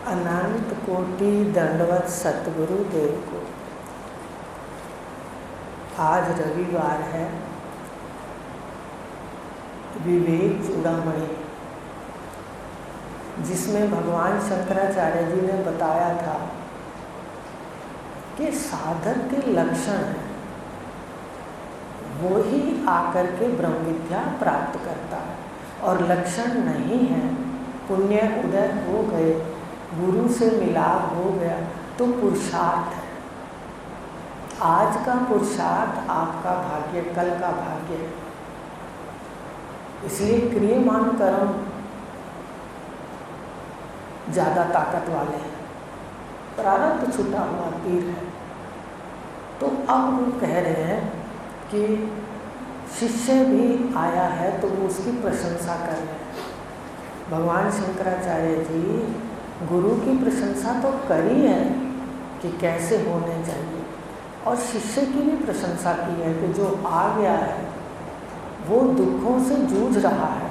अनंत कोटि दंडवत सतगुरु देव को। आज रविवार है, विवेक चूड़ामणि, जिसमें भगवान शंकराचार्य जी ने बताया था कि साधक के लक्षण है, वो ही आकर के ब्रह्म विद्या प्राप्त करता है, और लक्षण नहीं है, पुण्य उदय हो गए, गुरु से मिलाप हो गया तो पुरुषार्थ है। आज का पुरुषार्थ आपका भाग्य, कल का भाग्य है। इसलिए क्रियमान कर्म ज़्यादा ताकत वाले हैं, प्रारब्ध छूटा हुआ तीर है। तो अब वो कह रहे हैं कि शिष्य भी आया है तो वो उसकी प्रशंसा कर रहे हैं। भगवान शंकराचार्य जी गुरु की प्रशंसा तो करी है कि कैसे होने चाहिए, और शिष्य की भी प्रशंसा की है कि जो आ गया है वो दुखों से जूझ रहा है।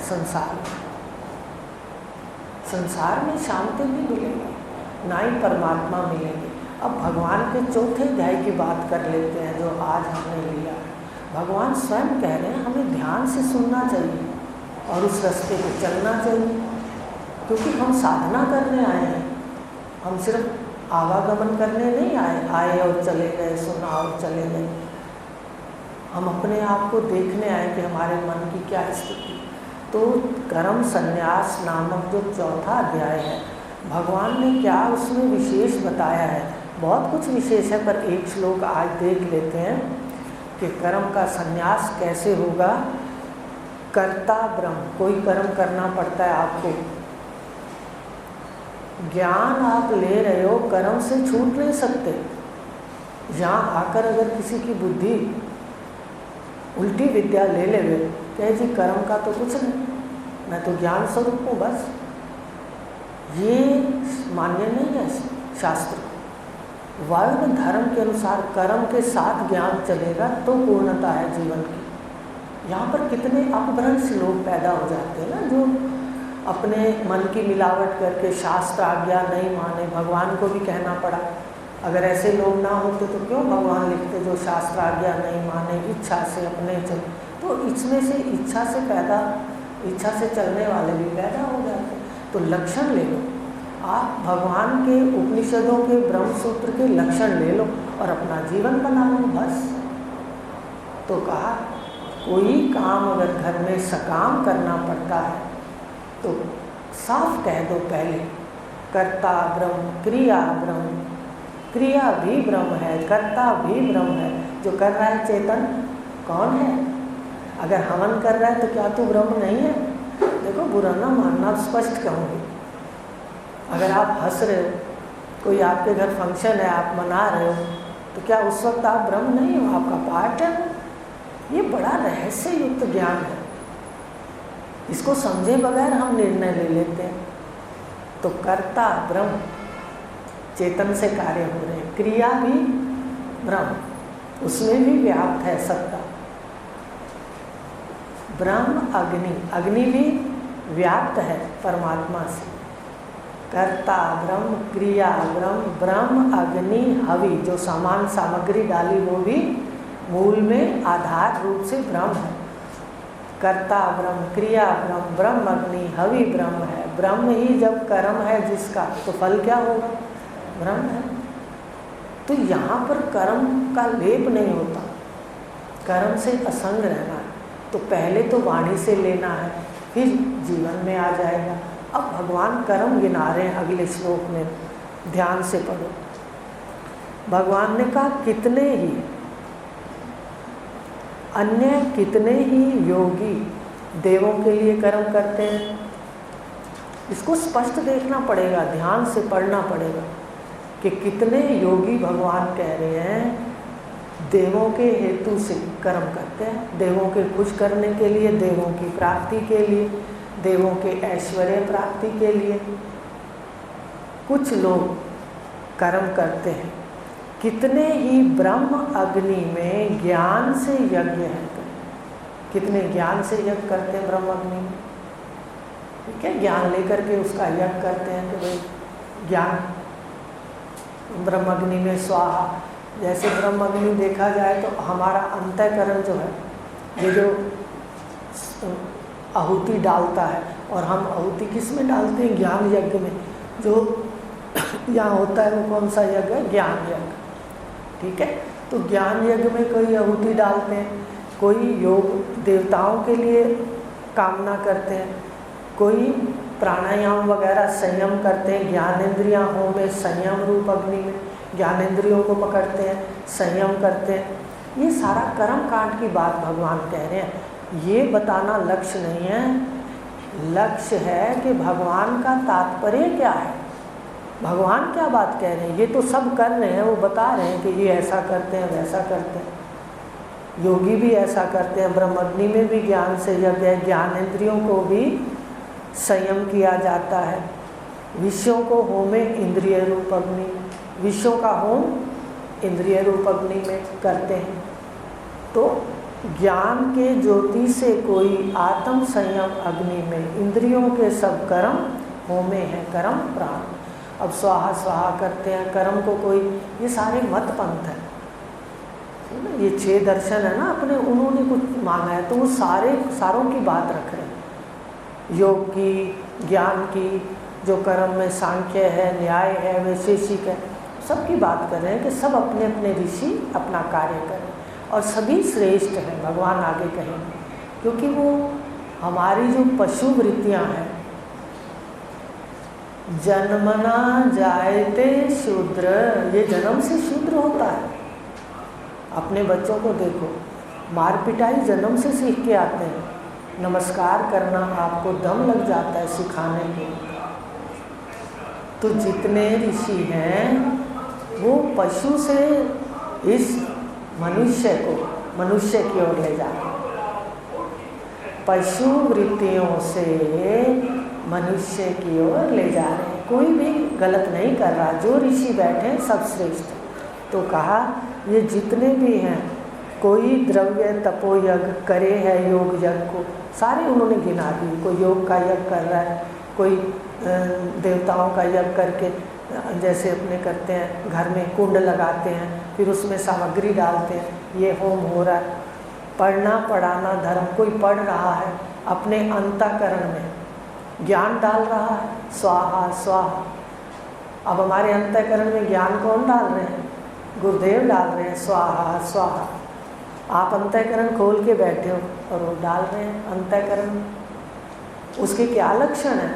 संसार में शांति नहीं मिलेगी, ना ही परमात्मा मिलेगी। अब भगवान के चौथे अध्याय की बात कर लेते हैं जो आज हमने लिया है। भगवान स्वयं कह रहे हैं हमें ध्यान से सुनना चाहिए और उस रास्ते पे चलना चाहिए, क्योंकि हम साधना करने आए हैं। हम सिर्फ आवागमन करने नहीं आए और चले गए, सुना और चले गए। हम अपने आप को देखने आए कि हमारे मन की क्या स्थिति। तो कर्म संन्यास नामक जो चौथा अध्याय है, भगवान ने क्या उसमें विशेष बताया है। बहुत कुछ विशेष है, पर एक श्लोक आज देख लेते हैं कि कर्म का संन्यास कैसे होगा। कर्ता ब्रह्म, कोई कर्म करना पड़ता है आपको। ज्ञान आप ले रहे हो, कर्म से छूट नहीं सकते। यहाँ आकर अगर किसी की बुद्धि उल्टी विद्या ले लेवे, कहे जी कर्म का तो कुछ नहीं, मैं तो ज्ञान स्वरूप हूँ बस, ये मान्य नहीं है शास्त्र को। वर्ण धर्म के अनुसार कर्म के साथ ज्ञान चलेगा तो पूर्णता है जीवन की। यहाँ पर कितने अपभ्रंश लोग पैदा हो जाते हैं ना, जो अपने मन की मिलावट करके शास्त्र आज्ञा नहीं माने। भगवान को भी कहना पड़ा, अगर ऐसे लोग ना होते तो क्यों भगवान लिखते जो शास्त्र आज्ञा नहीं माने, इच्छा से अपने चले। तो इसमें से इच्छा से चलने वाले भी पैदा हो जाते। तो लक्षण ले लो आप, भगवान के उपनिषदों के ब्रह्मसूत्र के लक्षण ले लो और अपना जीवन बना लो बस। तो कहा कोई काम अगर घर में सकाम करना पड़ता है तो साफ कह दो पहले, कर्ता ब्रह्म, क्रिया ब्रह्म। क्रिया भी ब्रह्म है, कर्ता भी ब्रह्म है। जो कर रहा है चेतन कौन है? अगर हवन कर रहा है तो क्या तू ब्रह्म नहीं है? देखो बुरा ना मानना, स्पष्ट कहूँगी। अगर आप हंस रहे हो, कोई आपके घर फंक्शन है, आप मना रहे हो, तो क्या उस वक्त आप ब्रह्म नहीं हो? आपका पार्ट है। ये बड़ा रहस्य युक्त ज्ञान है, इसको समझे बगैर हम निर्णय ले लेते हैं। तो कर्ता ब्रह्म, चेतन से कार्य हो रहे हैं। क्रिया भी ब्रह्म, उसमें भी व्याप्त है सत्ता। ब्रह्म अग्नि, अग्नि भी व्याप्त है परमात्मा से। कर्ता ब्रह्म, क्रिया ब्रह्म, ब्रह्म अग्नि हवि, जो सामान सामग्री डाली वो भी मूल में आधार रूप से ब्रह्म है। कर्ता ब्रह्म, क्रिया ब्रह्म, ब्रह्म अग्नि हवि ब्रह्म है। ब्रह्म ही जब कर्म है जिसका, तो फल क्या होगा? ब्रह्म है। तो यहाँ पर कर्म का लेप नहीं होता, कर्म से असंग रहना है। तो पहले तो वाणी से लेना है, फिर जीवन में आ जाएगा। अब भगवान कर्म गिना रहे हैं अगले श्लोक में, ध्यान से पढ़ो। भगवान ने कहा कितने ही अन्य, कितने ही योगी देवों के लिए कर्म करते हैं। इसको स्पष्ट देखना पड़ेगा, ध्यान से पढ़ना पड़ेगा कि कितने योगी भगवान कह रहे हैं देवों के हेतु से कर्म करते हैं। देवों के खुश करने के लिए, देवों की प्राप्ति के लिए, देवों के ऐश्वर्य प्राप्ति के लिए कुछ लोग कर्म करते हैं। कितने ही ब्रह्म अग्नि में ज्ञान से यज्ञ है। कितने ज्ञान से यज्ञ करते हैं ब्रह्म अग्नि में, ठीक है, ज्ञान लेकर के उसका यज्ञ करते हैं कि भाई ज्ञान, ब्रह्मग्नि में स्वाहा। जैसे ब्रह्मग्नि देखा जाए तो हमारा अंतःकरण जो है, ये जो आहुति डालता है, और हम आहुति किस में डालते हैं? ज्ञान यज्ञ में। जो यहाँ होता है वो कौन सा यज्ञ है? ज्ञान यज्ञ। ठीक है, तो ज्ञान यज्ञ में कोई आहुति डालते हैं, कोई योग देवताओं के लिए कामना करते हैं, कोई प्राणायाम वगैरह संयम करते हैं। ज्ञानेंद्रियाँ हों में संयम रूप अग्नि में ज्ञानेंद्रियों को पकड़ते हैं, संयम करते हैं। ये सारा कर्म कांड की बात भगवान कह रहे हैं। ये बताना लक्ष्य नहीं है, लक्ष्य है कि भगवान का तात्पर्य क्या है, भगवान क्या बात कह रहे हैं। ये तो सब कर रहे हैं, वो बता रहे हैं कि ये ऐसा करते हैं, वैसा करते हैं, योगी भी ऐसा करते हैं। ब्रह्मग्नि में भी ज्ञान से यज्ञ है, ज्ञानेंद्रियों को भी संयम किया जाता है। विषयों को होमे इंद्रिय रूप अग्नि, विषयों का होम इंद्रिय रूप अग्नि में करते हैं। तो ज्ञान के ज्योति से कोई आत्म संयम अग्नि में, इंद्रियों के सब कर्म होमे हैं, कर्म प्राण। अब स्वाहा स्वाहा करते हैं कर्म को कोई, ये सारे मत पंथ है, ये 6 दर्शन है ना अपने, उन्होंने कुछ माना है तो वो सारों की बात रख रहे हैं। योग की, ज्ञान की, जो कर्म में सांख्य है, न्याय है, वैशेषिक है, सबकी बात कर रहे हैं कि सब अपने अपने ऋषि अपना कार्य करें और सभी श्रेष्ठ हैं, भगवान आगे कहेंगे। क्योंकि वो हमारी जो पशु वृत्तियाँ हैं, जन्मना जायते शूद्र, ये जन्म से शूद्र होता है। अपने बच्चों को देखो, मार पिटाई जन्म से सीख के आते हैं, नमस्कार करना आपको दम लग जाता है सिखाने के। तो जितने ऋषि हैं वो पशु से इस मनुष्य को मनुष्य की ओर ले जाते हैं, पशु वृत्तियों से मनुष्य की ओर ले जा रहे हैं। कोई भी गलत नहीं कर रहा, जो ऋषि बैठे हैं सब श्रेष्ठ। तो कहा ये जितने भी हैं, कोई द्रव्य तपो यज्ञ करे है, योग यज्ञ को सारे उन्होंने गिना दिए। कोई योग का यज्ञ कर रहा है, कोई देवताओं का यज्ञ करके, जैसे अपने करते हैं घर में कुंड लगाते हैं, फिर उसमें सामग्री डालते हैं, ये होम हो रहा है। पढ़ना पढ़ाना धर्म, कोई पढ़ रहा है अपने अंतःकरण में ज्ञान डाल रहा है, स्वाहा स्वाहा। अब हमारे अंतःकरण में ज्ञान कौन डाल रहे हैं? गुरुदेव डाल रहे हैं, स्वाहा स्वाहा। आप अंतःकरण खोल के बैठे हो और वो डाल रहे हैं अंतःकरण। उसके क्या लक्षण है?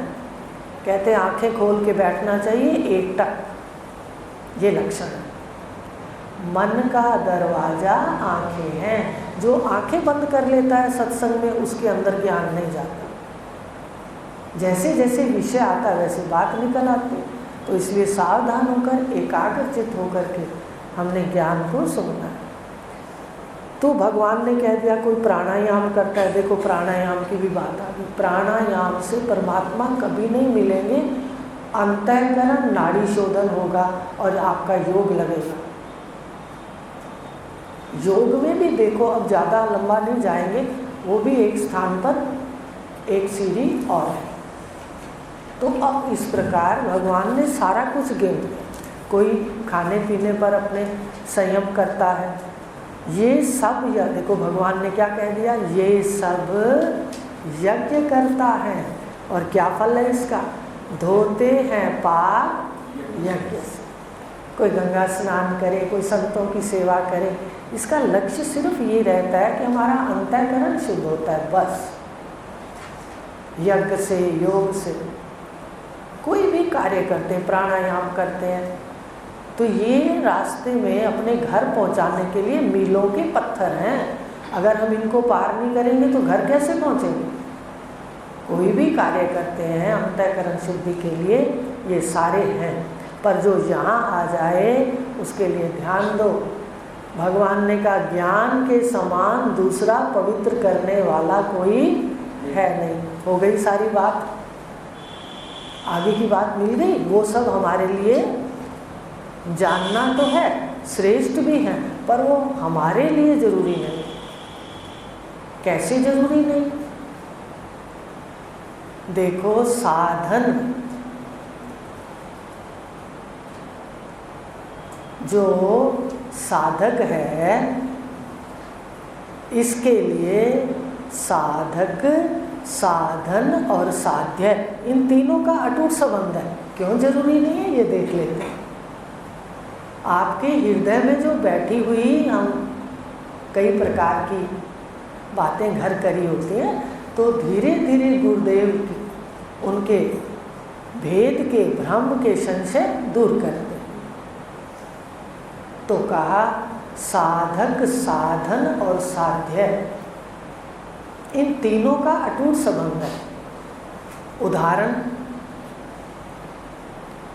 कहते हैं आंखें खोल के बैठना चाहिए एकटक, ये लक्षण है। मन का दरवाजा आंखें हैं, जो आंखें बंद कर लेता है सत्संग में, उसके अंदर ज्ञान नहीं जाता। जैसे जैसे विषय आता है वैसे बात निकल आती है। तो इसलिए सावधान होकर, एकाग्रचित होकर के हमने ज्ञान को सुनना है। तो भगवान ने कह दिया कोई प्राणायाम करता है, देखो प्राणायाम की भी बात आ गई। प्राणायाम से परमात्मा कभी नहीं मिलेंगे, अंतःकरण नाड़ी शोधन होगा और आपका योग लगेगा। योग में भी देखो, अब ज़्यादा लंबा नहीं जाएंगे, वो भी एक स्थान पर एक सीढ़ी और है। तो अब इस प्रकार भगवान ने सारा कुछ गिन दिया। कोई खाने पीने पर अपने संयम करता है, ये सब या देखो भगवान ने क्या कह दिया, ये सब यज्ञ करता है। और क्या फल है इसका? धोते हैं पाप यज्ञ से। कोई गंगा स्नान करे, कोई संतों की सेवा करे, इसका लक्ष्य सिर्फ ये रहता है कि हमारा अंतःकरण शुद्ध होता है, बस। यज्ञ से, योग से, कोई भी कार्य करते हैं, प्राणायाम करते हैं, तो ये रास्ते में अपने घर पहुंचाने के लिए मीलों के पत्थर हैं। अगर हम इनको पार नहीं करेंगे तो घर कैसे पहुंचेंगे? कोई भी कार्य करते हैं अंतःकरण शुद्धि के लिए, ये सारे हैं। पर जो यहाँ आ जाए उसके लिए ध्यान दो। भगवान ने कहा ज्ञान के समान दूसरा पवित्र करने वाला कोई है नहीं। हो गई सारी बात, आगे की बात मिल गई। वो सब हमारे लिए जानना तो है, श्रेष्ठ भी हैं, पर वो हमारे लिए जरूरी नहीं। कैसे जरूरी नहीं? देखो साधन जो साधक है इसके लिए साधक, साधन और साध्य इन तीनों का अटूट संबंध है। क्यों जरूरी नहीं है ये देख लेते हैं। आपके हृदय में जो बैठी हुई हम कई प्रकार की बातें घर करी होती हैं, तो धीरे धीरे गुरुदेव उनके भेद के, भ्रम के संशय दूर करते। तो कहा साधक, साधन और साध्य इन तीनों का अटूट संबंध है। उदाहरण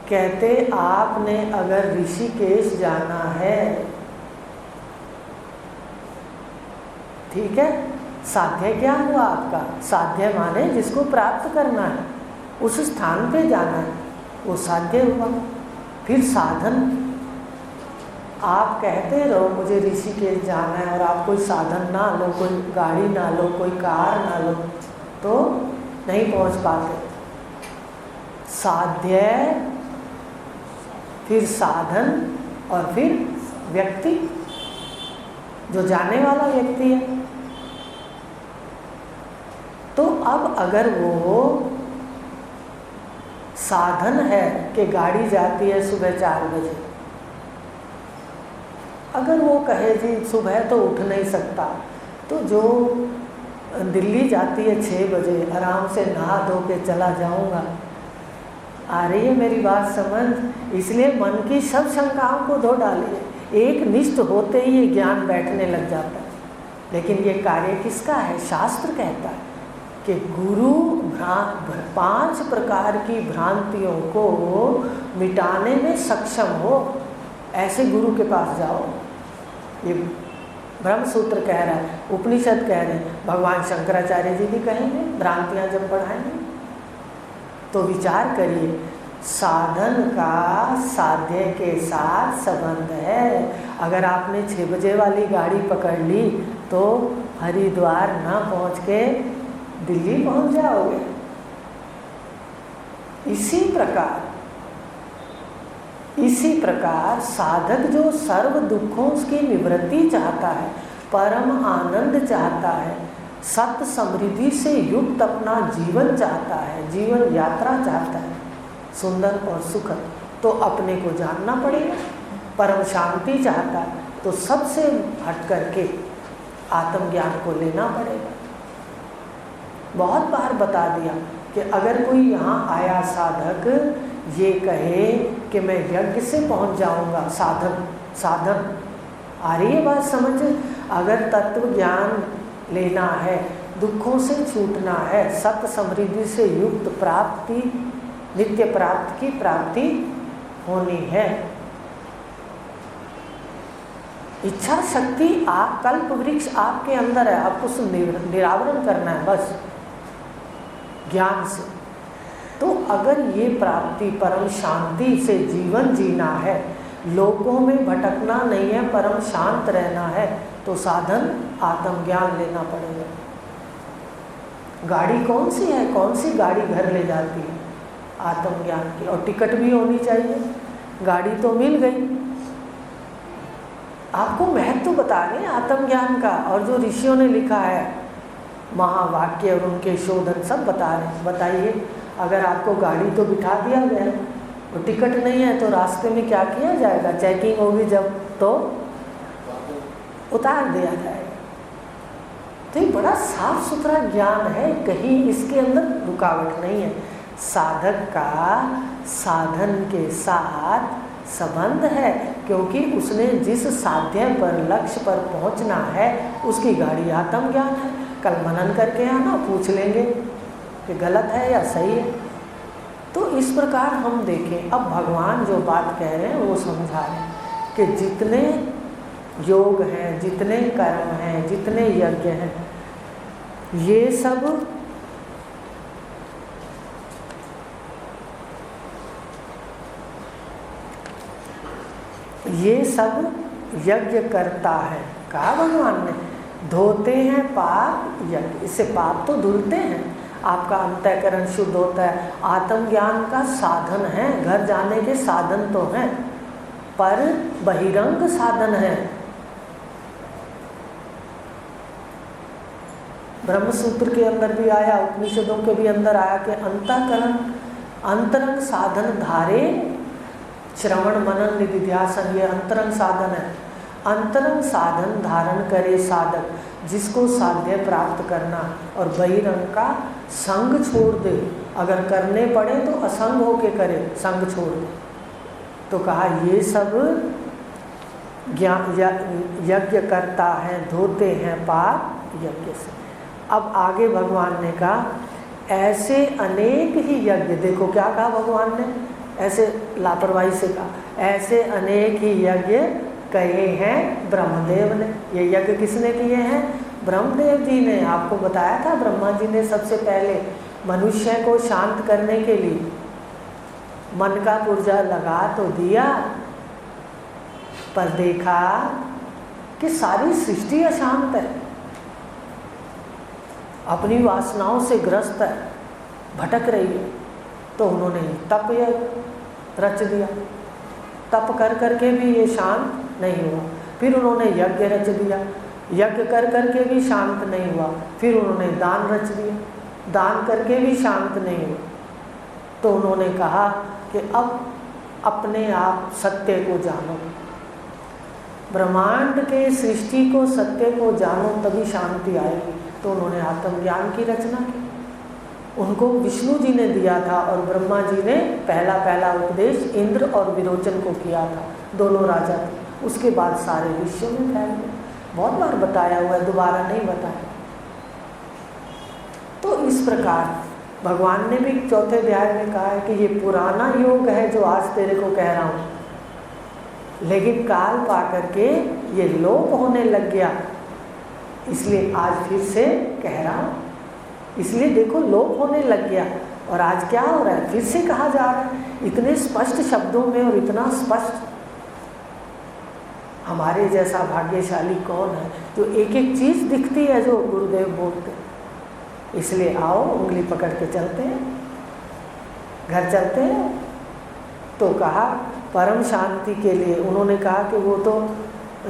कहते, आपने अगर ऋषिकेश जाना है, ठीक है, साध्य क्या हुआ आपका? साध्य माने जिसको प्राप्त करना है, उस स्थान पे जाना है, वो साध्य हुआ। फिर साधन, आप कहते रहो मुझे ऋषिकेश जाना है और आप कोई साधन ना लो, कोई गाड़ी ना लो, कोई कार ना लो, तो नहीं पहुंच पाते। साध्य, फिर साधन और फिर व्यक्ति, जो जाने वाला व्यक्ति है। तो अब अगर वो साधन है कि गाड़ी जाती है सुबह 4 बजे, अगर वो कहे जी सुबह तो उठ नहीं सकता, तो जो दिल्ली जाती है 6 बजे, आराम से नहा धो के चला जाऊंगा। आ रही है मेरी बात समझ? इसलिए मन की सब शंकाओं को धो डालिए। एक निष्ठ होते ही ये ज्ञान बैठने लग जाता है। लेकिन ये कार्य किसका है? शास्त्र कहता है कि गुरु 5 प्रकार की भ्रांतियों को मिटाने में सक्षम हो, ऐसे गुरु के पास जाओ। ये ब्रह्म सूत्र कह रहा है, उपनिषद कह रहे हैं, भगवान शंकराचार्य जी भी कहेंगे भ्रांतियां जब पढ़ाएंगे। तो विचार करिए, साधन का साध्य के साथ संबंध है। अगर आपने 6 बजे वाली गाड़ी पकड़ ली तो हरिद्वार ना पहुंच के दिल्ली पहुंच जाओगे। इसी प्रकार साधक जो सर्व दुखों की निवृत्ति चाहता है, परम आनंद चाहता है, सत्य समृद्धि से युक्त अपना जीवन चाहता है, जीवन यात्रा चाहता है, सुंदर और सुखद, तो अपने को जानना पड़ेगा। परम शांति चाहता है तो सबसे हट करके आत्मज्ञान को लेना पड़ेगा। बहुत बार बता दिया कि अगर कोई यहाँ आया साधक ये कहे कि मैं यज्ञ से पहुँच जाऊँगा, साधन आ रही है बात समझ? अगर तत्व ज्ञान लेना है, दुखों से छूटना है, सत्य समृद्धि से युक्त प्राप्ति, नित्य प्राप्ति की प्राप्ति होनी है, इच्छा शक्ति आप, कल्प वृक्ष आपके अंदर है, आपको निरावरण करना है बस ज्ञान से। तो अगर ये प्राप्ति परम शांति से जीवन जीना है, लोकों में भटकना नहीं है, परम शांत रहना है, तो साधन आत्मज्ञान लेना पड़ेगा। गाड़ी कौन सी है? कौन सी गाड़ी घर ले जाती है? आत्मज्ञान की। और टिकट भी होनी चाहिए। गाड़ी तो मिल गई, आपको महत्व बता रहे आत्मज्ञान का। और जो ऋषियों ने लिखा है महावाक्य और उनके शोधन सब बता रहे हैं। बताइए, अगर आपको गाड़ी तो बिठा दिया गया और टिकट नहीं है तो रास्ते में क्या किया जाएगा? चेकिंग होगी जब तो उतार दिया जाएगा। तो ये बड़ा साफ सुथरा ज्ञान है, कहीं इसके अंदर रुकावट नहीं है। साधक का साधन के साथ संबंध है, क्योंकि उसने जिस साध्य पर, लक्ष्य पर पहुंचना है, उसकी गाड़ी आत्मज्ञान है। कल मनन करके आना, पूछ लेंगे कि गलत है या सही है। तो इस प्रकार हम देखें, अब भगवान जो बात कह रहे हैं वो समझा रहे हैं कि जितने योग हैं, जितने कर्म हैं, जितने यज्ञ हैं, ये सब यज्ञ करता है। कहा भगवान ने, धोते हैं पाप यज्ञ, इससे पाप तो धुलते हैं, आपका अंतःकरण शुद्ध होता है। आत्मज्ञान का साधन है, घर जाने के साधन तो हैं, पर बहिरंग साधन है। ब्रह्म सूत्र के अंदर भी आया, उपनिषदों के भी अंदर आया कि अंतःकरण अंतरंग साधन धारे श्रवण मनन निधिध्यासन, ये अंतरंग साधन है। अंतरंग साधन धारण करे साधक, जिसको साध्य प्राप्त करना, और बहिरंग का संग छोड़ दे। अगर करने पड़े तो असंग होके करे, संग छोड़ दे। तो कहा ये सब ज्ञान यज्ञ करता है, धोते हैं पाप यज्ञ से। अब आगे भगवान ने कहा ऐसे अनेक ही यज्ञ, देखो क्या कहा भगवान ने, ऐसे लापरवाही से कहा, ऐसे अनेक ही यज्ञ कहे हैं ब्रह्मदेव ने। ये यज्ञ किसने किए हैं? ब्रह्मदेव जी ने। आपको बताया था ब्रह्मा जी ने सबसे पहले मनुष्य को शांत करने के लिए मन का पुर्जा लगा तो दिया, पर देखा कि सारी सृष्टि अशांत है, अपनी वासनाओं से ग्रस्त है, भटक रही है। तो उन्होंने तप रच दिया। तप कर करके भी ये शांत नहीं हुआ। फिर उन्होंने यज्ञ रच दिया। यज्ञ कर करके भी शांत नहीं हुआ। फिर उन्होंने दान रच दिया। दान करके भी शांत नहीं हुआ। तो उन्होंने कहा कि अब अपने आप सत्य को जानो, ब्रह्मांड के सृष्टि को, सत्य को जानो, तभी शांति आएगी। तो उन्होंने आत्मज्ञान की रचना की। उनको विष्णु जी ने दिया था और ब्रह्मा जी ने पहला उपदेश इंद्र और विरोचन को किया था, दोनों राजा थे। उसके बाद सारे विश्व में फैल गए। बहुत बार बताया हुआ है, दोबारा नहीं बताया। तो इस प्रकार भगवान ने भी चौथे अध्याय में कहा है कि ये पुराना योग है जो आज तेरे को कह रहा हूँ, लेकिन काल पा करके ये लोप होने लग गया, इसलिए आज फिर से कह रहा हूँ। इसलिए देखो लोप होने लग गया, और आज क्या हो रहा है, फिर से कहा जा रहा है इतने स्पष्ट शब्दों में। और इतना स्पष्ट, हमारे जैसा भाग्यशाली कौन है जो एक एक चीज दिखती है जो गुरुदेव बोलते। इसलिए आओ उंगली पकड़ के चलते हैं, घर चलते हैं। तो कहा परम शांति के लिए उन्होंने कहा कि वो तो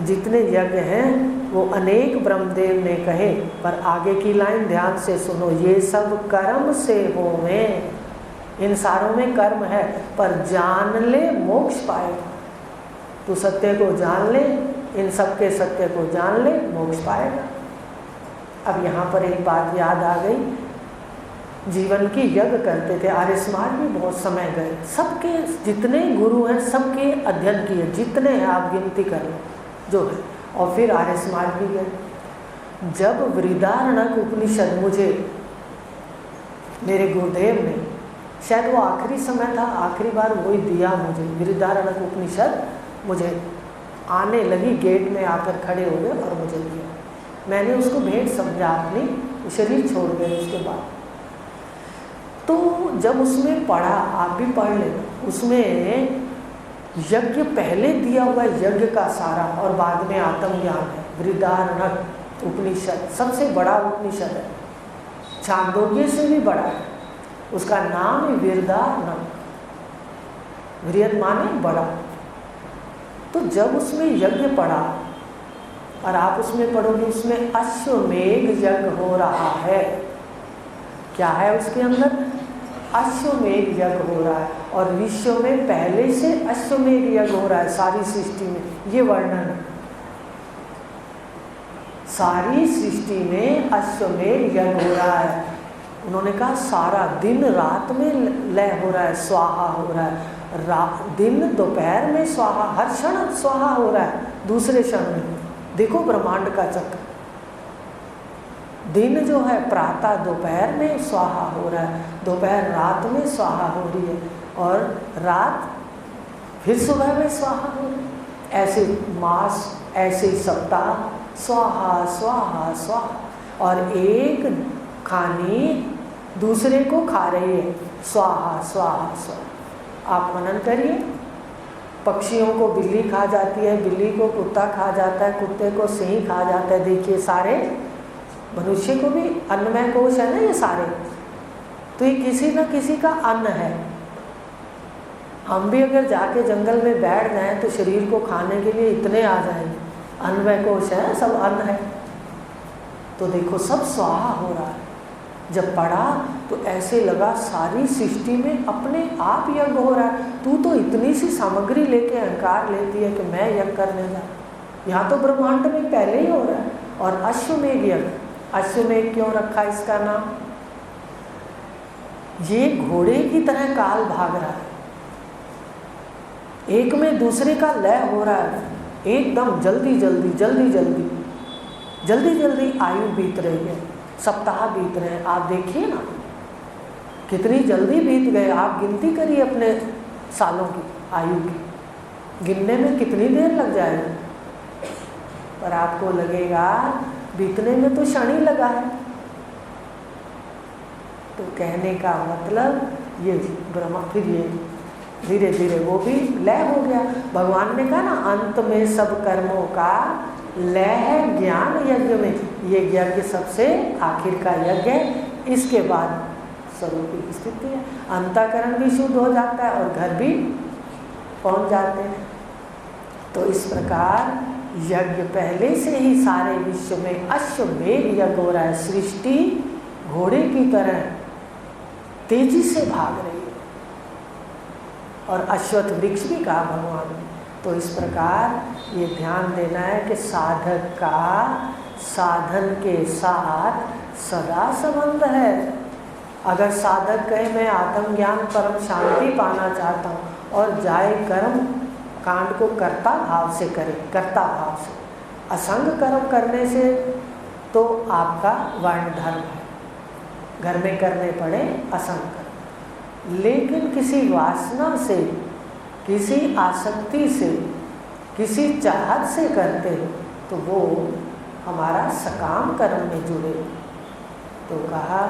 जितने यज्ञ हैं वो अनेक ब्रह्मदेव ने कहे, पर आगे की लाइन ध्यान से सुनो, ये सब कर्म से होवें। इन सारों में कर्म है, पर जान ले मोक्ष पाएगा। तू सत्य को जान ले, इन सब के सत्य को जान ले, मोक्ष पाएगा। अब यहाँ पर एक बात याद आ गई, जीवन की यज्ञ करते थे। आर्य समाज भी बहुत समय गए, सबके जितने गुरु हैं सबके अध्ययन किए, जितने हैं आप गिनती कर लो जो है। और फिर आर्य समाज भी गए। जब वृदारण्यक उपनिषद मुझे मेरे गुरुदेव ने, शायद वो आखिरी समय था, आखिरी बार वही दिया मुझे, वृदारण्यक उपनिषद मुझे आने लगी, गेट में आकर खड़े हो गए और मुझे दिया। मैंने उसको भेंट समझा, अपनी शरीर छोड़ गए उसके बाद। तो जब उसमें पढ़ा, आप भी पढ़ लेना, उसमें यज्ञ पहले दिया हुआ यज्ञ का सारा, और बाद में आत्मज्ञान है। वृदारण्यक उपनिषद सबसे बड़ा उपनिषद है, छांदोग्य से भी बड़ा है। उसका नाम है वृदारण्यक, वृहद माने बड़ा। तो जब उसमें यज्ञ पढ़ा, और आप उसमें पढ़ोगे, उसमें अश्वमेघ यज्ञ हो रहा है। क्या है उसके अंदर? अश्वमेघ यज्ञ हो रहा है, और विश्व में पहले से अश्वमेघ यज्ञ हो रहा है सारी सृष्टि में। ये वर्णन है, सारी सृष्टि में अश्वमेघ यज्ञ हो रहा है। उन्होंने कहा सारा दिन रात में लय हो रहा है, स्वाहा हो रहा है, दिन दोपहर में स्वाहा, हर क्षण स्वाहा हो रहा है, दूसरे क्षण में। देखो ब्रह्मांड का चक्र, दिन जो है प्रातः दोपहर में स्वाहा हो रहा है, दोपहर रात में स्वाहा हो रही है, और रात फिर सुबह में स्वाहा हो रही है। ऐसे मास, ऐसे सप्ताह, स्वाहा स्वाहा स्वाहा, और एक खानी दूसरे को खा रही है, स्वाहा स्वाहा स्वाहा। आप मनन करिए, पक्षियों को बिल्ली खा जाती है, बिल्ली को कुत्ता खा जाता है, कुत्ते को सिंह खा जाता है। देखिए सारे मनुष्य को भी अन्नमय कोश है ना ये सारे, तो ये किसी न किसी का अन्न है। हम भी अगर जाके जंगल में बैठ जाएं तो शरीर को खाने के लिए इतने आ जाएंगे, अन्न कोश है, सब अन्न है, तो देखो सब स्वाहा हो रहा है। जब पढ़ा तो ऐसे लगा सारी सृष्टि में अपने आप यज्ञ हो रहा है। तू तो इतनी सी सामग्री लेके अहंकार लेती है कि मैं यज्ञ करने जा, यहाँ तो ब्रह्मांड में पहले ही हो रहा है। और अश्वमेघ यज्ञ, अश्वमेघ क्यों रखा इसका नाम? ये घोड़े की तरह काल भाग रहा है, एक में दूसरे का लय हो रहा है, एकदम जल्दी जल्दी जल्दी जल्दी जल्दी जल्दी आयु बीत रही है, सप्ताह बीत रहे हैं। आप देखिए ना कितनी जल्दी बीत गए। आप गिनती करिए अपने सालों की, आयु की, गिनने में कितनी देर लग जाएगी, पर आपको लगेगा बीतने में तो क्षण ही लगा है। तो कहने का मतलब ये ब्रह्मा, फिर ये धीरे धीरे वो भी लय हो गया। भगवान ने कहा ना अंत में सब कर्मों का लय है ज्ञान यज्ञ में, ये यज्ञ सबसे आखिर का यज्ञ है। इसके बाद स्वरूप की स्थिति है, अंतःकरण भी शुद्ध हो जाता है और घर भी पहुंच जाते हैं। तो इस प्रकार यज्ञ पहले से ही सारे विश्व में अश्वमेघ यज्ञ हो रहा है। सृष्टि घोड़े की तरह तेजी से भाग रही है, और अश्वत्थ वृक्ष भी कहा भगवान ने। तो इस प्रकार ये ध्यान देना है कि साधक का साधन के साथ सदा संबंध है। अगर साधक कहे मैं आत्मज्ञान परम शांति पाना चाहता हूँ और जाए कर्म कांड को कर्ता भाव से करे, कर्ता भाव से, असंग कर्म करने से तो आपका वर्ण धर्म है, घर में करने पड़े असंग कर्म। लेकिन किसी वासना से, किसी आसक्ति से, किसी चाहत से करते हो तो वो हमारा सकाम कर्म में जुड़े। तो कहा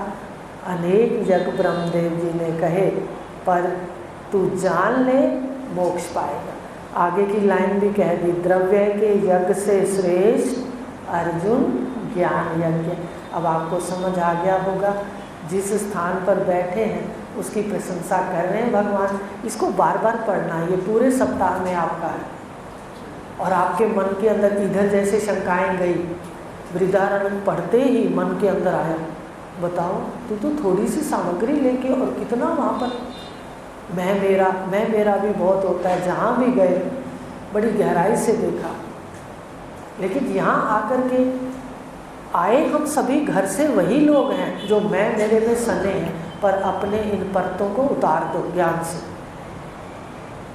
अनेक यज्ञ ब्रह्मदेव जी ने कहे, पर तू जान ले मोक्ष पाएगा। आगे की लाइन भी कह दी, द्रव्य के यज्ञ से श्रेष्ठ अर्जुन ज्ञान यज्ञ। अब आपको समझ आ गया होगा, जिस स्थान पर बैठे हैं उसकी प्रशंसा कर रहे हैं भगवान। इसको बार बार पढ़ना है, ये पूरे सप्ताह में आपका है। और आपके मन के अंदर इधर जैसे शंकाएं गई, वृदारण्य पढ़ते ही मन के अंदर आया, बताओ तू तो थोड़ी सी सामग्री लेके और कितना वहाँ पर मैं मेरा भी बहुत होता है। जहाँ भी गए बड़ी गहराई से देखा, लेकिन यहाँ आकर के आए हम सभी घर से वही लोग हैं जो मैं मेरे में सने हैं, पर अपने इन परतों को उतार दो ज्ञान से।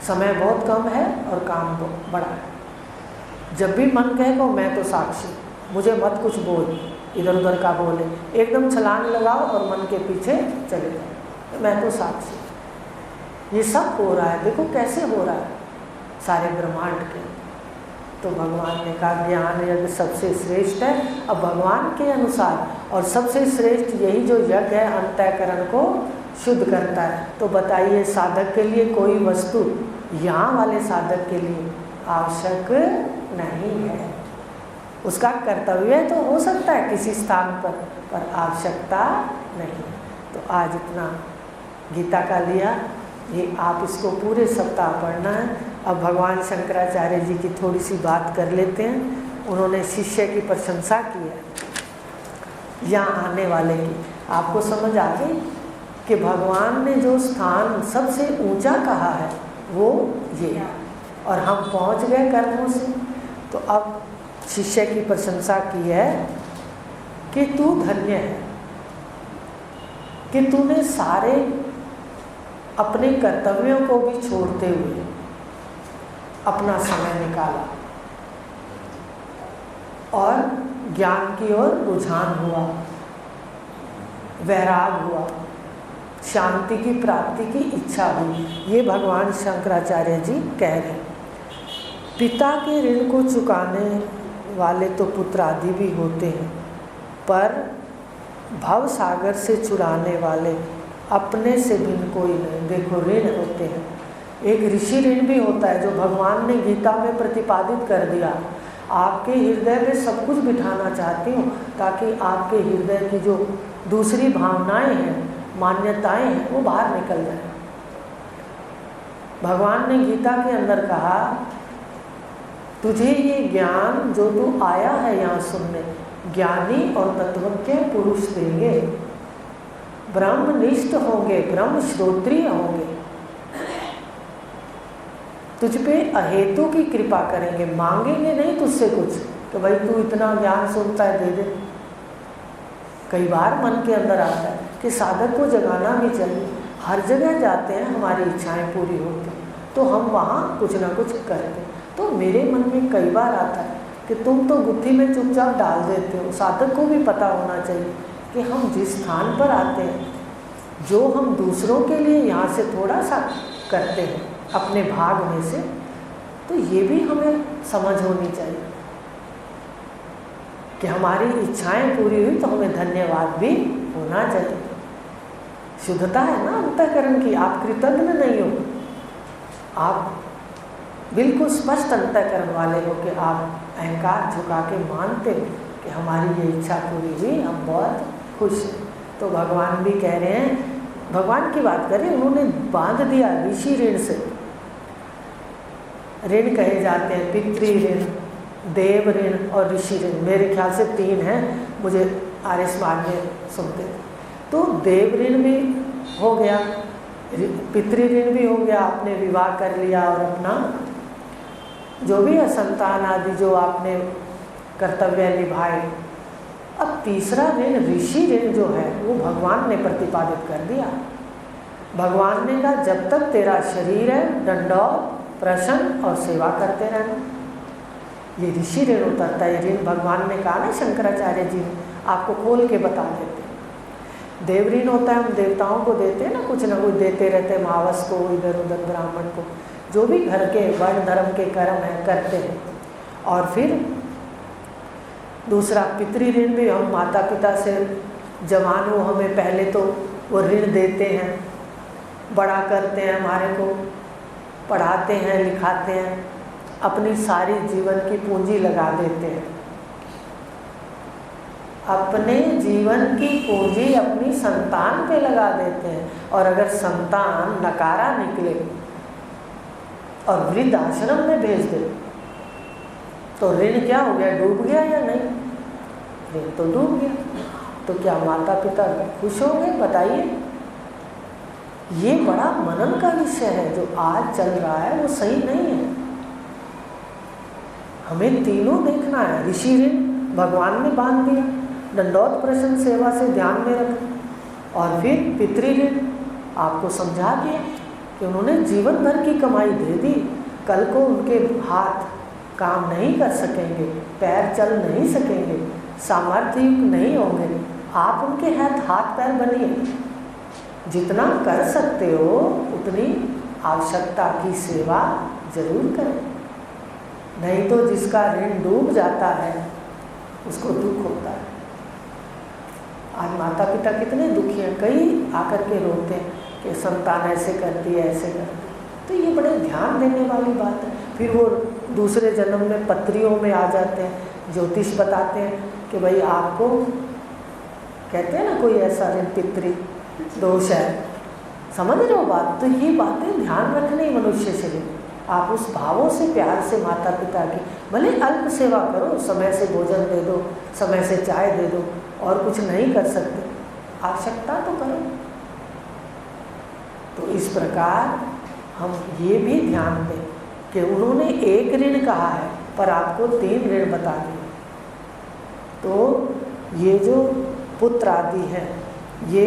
समय बहुत कम है और काम बहुत बड़ा है। जब भी मन कहेगा मैं तो साक्षी, मुझे मत कुछ बोल, इधर उधर का बोले, एकदम छलांग लगाओ और मन के पीछे चले जाओ, मैं तो साक्षी। ये सब हो रहा है, देखो कैसे हो रहा है सारे ब्रह्मांड के। तो भगवान ने कहा ज्ञान यज्ञ सबसे श्रेष्ठ है। अब भगवान के अनुसार और सबसे श्रेष्ठ यही जो यज्ञ है अंतःकरण को शुद्ध करता है। तो बताइए साधक के लिए कोई वस्तु यहाँ वाले साधक के लिए आवश्यक नहीं है। उसका कर्तव्य तो हो सकता है किसी स्थान पर आवश्यकता नहीं। तो आज इतना गीता का लिया, ये आप इसको पूरे सप्ताह पढ़ना है। अब भगवान शंकराचार्य जी की थोड़ी सी बात कर लेते हैं। उन्होंने शिष्य की प्रशंसा की है यहाँ आने वाले की। आपको समझ आ गई कि भगवान ने जो स्थान सबसे ऊंचा कहा है वो ये है, और हम पहुँच गए कर्मों से। तो अब शिष्य की प्रशंसा की है कि तू धन्य है कि तूने सारे अपने कर्तव्यों को भी छोड़ते हुए अपना समय निकाला और ज्ञान की ओर रुझान हुआ, वैराग हुआ, शांति की प्राप्ति की इच्छा हुई। ये भगवान शंकराचार्य जी कह रहे हैं। पिता के ऋण को चुकाने वाले तो पुत्र आदि भी होते हैं, पर भव सागर से छुड़ाने वाले अपने से भिन्न कोई नहीं। देखो ऋण होते हैं, एक ऋषि ऋण भी होता है जो भगवान ने गीता में प्रतिपादित कर दिया। आपके हृदय में सब कुछ बिठाना चाहती हूँ ताकि आपके हृदय की जो दूसरी भावनाएं हैं, मान्यताएं हैं, वो बाहर निकल जाए। भगवान ने गीता के अंदर कहा, तुझे ये ज्ञान जो तू आया है यहाँ सुनने, ज्ञानी और तत्वज्ञ पुरुष देंगे, ब्रह्मनिष्ठ होंगे, ब्रह्म श्रोत्रिय होंगे, तुझ पे अहेतु की कृपा करेंगे, मांगेंगे नहीं तुझसे कुछ कि भाई तू इतना ज्ञान सुनता है दे दे। कई बार मन के अंदर आता है कि साधक को जगाना भी चाहिए। हर जगह जाते हैं, हमारी इच्छाएं पूरी होती तो हम वहाँ कुछ ना कुछ करते। तो मेरे मन में कई बार आता है कि तुम तो गुत्थी में चुपचाप डाल देते हो। साधक को भी पता होना चाहिए कि हम जिस स्थान पर आते हैं, जो हम दूसरों के लिए यहाँ से थोड़ा सा करते हैं अपने भाग में से, तो ये भी हमें समझ होनी चाहिए कि हमारी इच्छाएं पूरी हुई तो हमें धन्यवाद भी होना चाहिए। शुद्धता है ना अंतःकरण की, आप कृतज्ञ नहीं हो, आप बिल्कुल स्पष्ट अंतःकरण वाले हो कि आप अहंकार झुका के मानते हो कि हमारी ये इच्छा पूरी हुई, हम बहुत खुश हैं। तो भगवान भी कह रहे हैं, भगवान की बात करें, उन्होंने बांध दिया ऋषि ऋण से। ऋण कहे जाते हैं पितृ ऋण, देव ऋण और ऋषि ऋण। मेरे ख्याल से 3 हैं, मुझे आर्य समाज में सुनते थे। तो देव ऋण भी हो गया, पितृ ऋण भी हो गया, आपने विवाह कर लिया और अपना जो भी है संतान आदि जो आपने कर्तव्य निभाए। अब तीसरा ऋण ऋषि ऋण जो है वो भगवान ने प्रतिपादित कर दिया। भगवान ने कहा जब तक तेरा शरीर है, दंडौत, प्रश्न और सेवा करते रहना, ये ऋषि ऋण उतरता है। ऋण भगवान ने कहा ना, शंकराचार्य जी ने आपको खोल के बता देते। देव ऋण होता है, हम देवताओं को देते हैं ना कुछ देते रहते हैं, मावस को, इधर उधर ब्राह्मण को, जो भी घर के वर्ण धर्म के कर्म हैं करते हैं। और फिर दूसरा पितृ ऋण भी, हम माता पिता से जवान हो, हमें पहले तो वो ऋण देते हैं, बड़ा करते हैं, हमारे को पढ़ाते हैं, लिखाते हैं, अपनी सारी जीवन की पूंजी लगा देते हैं। अपने जीवन की पूंजी अपनी संतान पे लगा देते हैं, और अगर संतान नकारा निकले और वृद्ध आश्रम में भेज दे तो ऋण क्या हो गया, डूब गया या नहीं? ऋण तो डूब गया। तो क्या माता पिता खुश होंगे? बताइए। ये बड़ा मनन का विषय है जो आज चल रहा है, वो सही नहीं है। हमें तीनों देखना है। ऋषि ऋण भगवान ने बांध दिया, दंडौत प्रश्न सेवा से ध्यान में रखा, और फिर पितृ ऋण आपको समझा दिया कि उन्होंने जीवन भर की कमाई दे दी, कल को उनके हाथ काम नहीं कर सकेंगे, पैर चल नहीं सकेंगे, सामर्थ्य नहीं होंगे, आप उनके हाथ पैर बनिए। जितना कर सकते हो उतनी आवश्यकता की सेवा जरूर करें, नहीं तो जिसका ऋण डूब जाता है उसको दुख होता है। आज माता पिता कितने दुखी हैं, कई आकर के रोते हैं कि संतान ऐसे करती है, ऐसे करती है। तो ये बड़े ध्यान देने वाली बात है। फिर वो दूसरे जन्म में पत्रियों में आ जाते हैं, ज्योतिष बताते हैं कि भाई आपको, कहते हैं ना कोई ऐसा ऋण पितृ दोष है, समझ रहे हो बात? तो ये बातें ध्यान रखने मनुष्य से, आप उस भावों से प्यार से माता पिता की भले अल्प सेवा करो, समय से भोजन दे दो, समय से चाय दे दो, और कुछ नहीं कर सकते, आवश्यकता तो करो। तो इस प्रकार हम ये भी ध्यान दें कि उन्होंने एक ऋण कहा है पर आपको 3 ऋण बता दिए। तो ये जो पुत्र आदि हैं, ये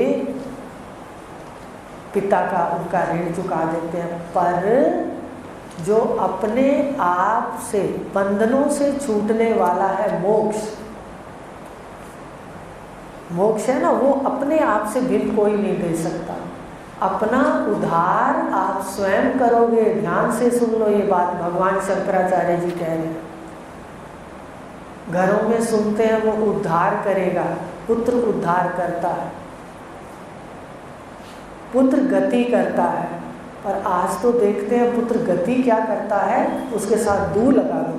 पिता का उनका ऋण चुका देते हैं, पर जो अपने आप से बंधनों से छूटने वाला है मोक्ष, मोक्ष है ना, वो अपने आप से भिन्न कोई नहीं दे सकता। अपना उद्धार आप स्वयं करोगे। ध्यान से सुन लो ये बात, भगवान शंकराचार्य जी कह रहे हैं। घरों में सुनते हैं वो उद्धार करेगा, पुत्र उद्धार करता है, पुत्र गति करता है, पर आज तो देखते हैं पुत्र गति क्या करता है, उसके साथ दू लगा दो।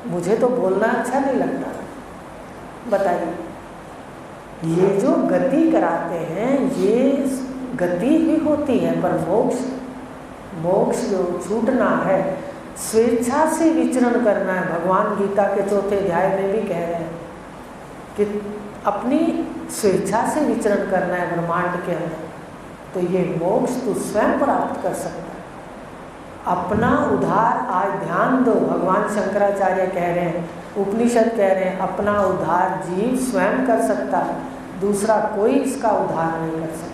मुझे तो बोलना अच्छा नहीं लगता, बताइए। ये जो गति कराते हैं, ये गति ही होती है, पर मोक्ष जो छूटना है, स्वेच्छा से विचरण करना है। भगवान गीता के 4थे अध्याय में भी कह रहे हैं कि अपनी स्वेच्छा से विचरण करना है ब्रह्मांड के अंदर, तो ये मोक्ष तू स्वयं प्राप्त कर सकता है। अपना उद्धार आज ध्यान दो, भगवान शंकराचार्य कह रहे हैं, उपनिषद कह रहे हैं, अपना उद्धार जीव स्वयं कर सकता है, दूसरा कोई इसका उद्धार नहीं कर सकता।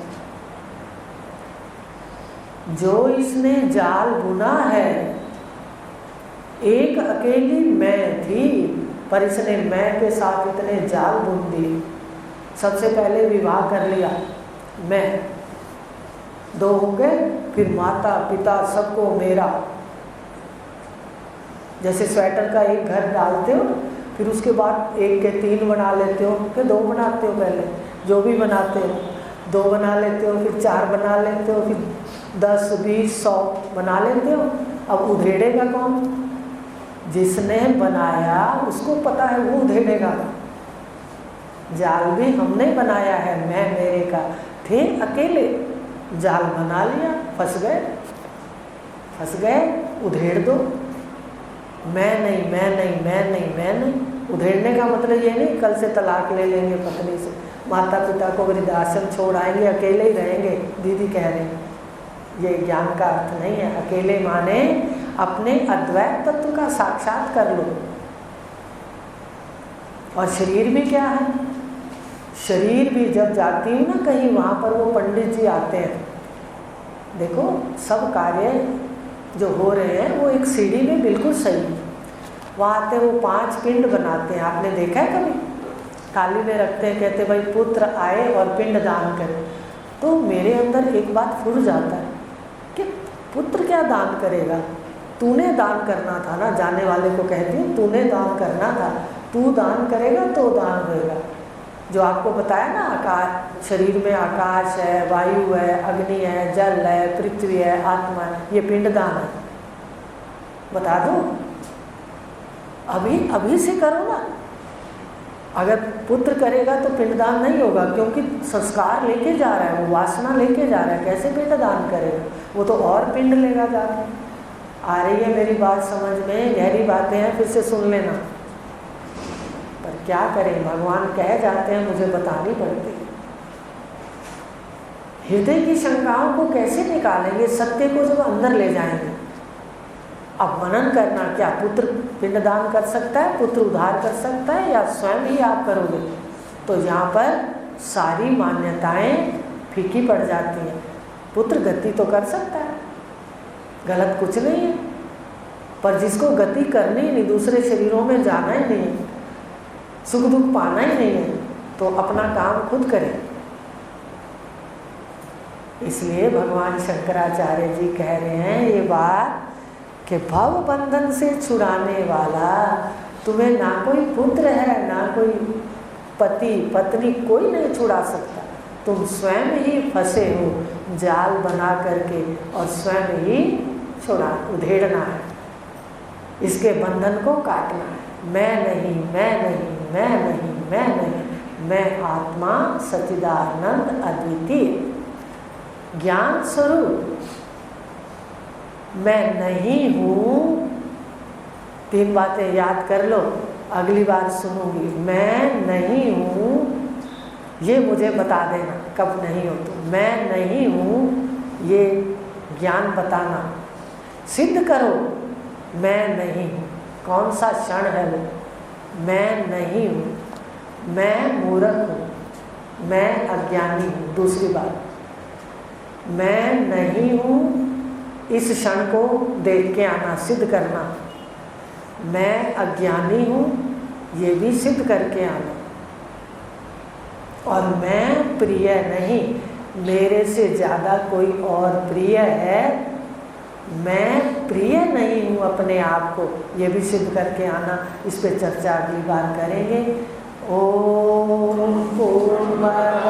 जो इसने जाल बुना है, एक अकेली मैं थी, पर इसने मैं के साथ इतने जाल बुन दिए। सबसे पहले विवाह कर लिया, मैं 2 हो गए, फिर माता पिता सबको मेरा। जैसे स्वेटर का एक घर डालते हो, फिर उसके बाद 1 के 3 बना लेते हो, फिर 2 बनाते हो, पहले जो भी बनाते हो 2 बना लेते हो, फिर 4 बना लेते हो, फिर 10 20 100 बना लेते हो। अब उधेड़ेगा कौन? जिसने बनाया उसको पता है वो उधेड़ेगा। जाल भी हमने बनाया है, मैं मेरे का थे अकेले, जाल बना लिया, फंस गए, उधेड़ दो। मैं नहीं। उधेड़ने का मतलब ये नहीं कल से तलाक ले लेंगे पत्नी से, माता पिता को वृद्धाश्रम छोड़ आएंगे, अकेले ही रहेंगे। दीदी कह रहे हैं ये ज्ञान का अर्थ नहीं है। अकेले माने अपने अद्वैत तत्व का साक्षात कर लो। और शरीर भी क्या है? शरीर भी जब जाती हूँ ना कहीं, वहाँ पर वो पंडित जी आते हैं, देखो सब कार्य जो हो रहे हैं वो एक सीढ़ी में बिल्कुल सही है। वहाँ आते वो 5 पिंड बनाते हैं, आपने देखा है कभी? थाली में रखते हैं, कहते भाई पुत्र आए और पिंड दान करें। तो मेरे अंदर एक बात फुर जाता है कि पुत्र क्या दान करेगा? तूने दान करना था ना, जाने वाले को कहती हूँ तूने दान करना था, तू दान करेगा तो दान होएगा। जो आपको बताया ना, आकाश, शरीर में आकाश है, वायु है, अग्नि है, जल है, पृथ्वी है, आत्मा है, ये पिंडदान है। बता दो, अभी से करो ना। अगर पुत्र करेगा तो पिंडदान नहीं होगा, क्योंकि संस्कार लेके जा रहा है, वो वासना लेके जा रहा है, कैसे पिंडदान करेगा? वो तो और पिंड लेगा जाके। आ रही है मेरी बात समझ में? गहरी बातें हैं, फिर से सुन लेना। पर क्या करें, भगवान कह जाते हैं, मुझे बतानी पड़ती है। हृदय की शंकाओं को कैसे निकालेंगे? सत्य को जब अंदर ले जाएंगे। अब मनन करना, क्या पुत्र पिंडदान कर सकता है, पुत्र उद्धार कर सकता है, या स्वयं ही आप करोगे? तो यहाँ पर सारी मान्यताएं फीकी पड़ जाती हैं। पुत्र गति तो कर सकता है, गलत कुछ नहीं है, पर जिसको गति करनी नहीं, दूसरे शरीरों में जाना ही नहीं है, सुख दुख पाना ही नहीं है, तो अपना काम खुद करें। इसलिए भगवान शंकराचार्य जी कह रहे हैं ये बात कि भव बंधन से छुड़ाने वाला, तुम्हें ना कोई पुत्र है, ना कोई पति पत्नी, कोई नहीं छुड़ा सकता। तुम स्वयं ही फंसे हो जाल बना करके, और स्वयं ही उधेड़ना है, इसके बंधन को काटना है। मैं नहीं, मैं आत्मा सच्चिदानंद अद्वितीय ज्ञान स्वरूप मैं नहीं हूँ। 3 बातें याद कर लो, अगली बार सुनूंगी। मैं नहीं हूँ, ये मुझे बता देना कब नहीं हो। तो मैं नहीं हूँ, ये ज्ञान बताना, सिद्ध करो मैं नहीं हूँ। कौन सा क्षण है वो? मैं नहीं हूँ, मैं मूर्ख हूँ, मैं अज्ञानी हूँ। दूसरी बात, मैं नहीं हूँ, इस क्षण को देख के आना, सिद्ध करना। मैं अज्ञानी हूँ, ये भी सिद्ध करके आना। और मैं प्रिय नहीं, मेरे से ज़्यादा कोई और प्रिय है, मैं प्रिय नहीं हूँ अपने आप को, ये भी सिद्ध करके आना। इस पे चर्चा अगली बार करेंगे। ओम पूर्णमद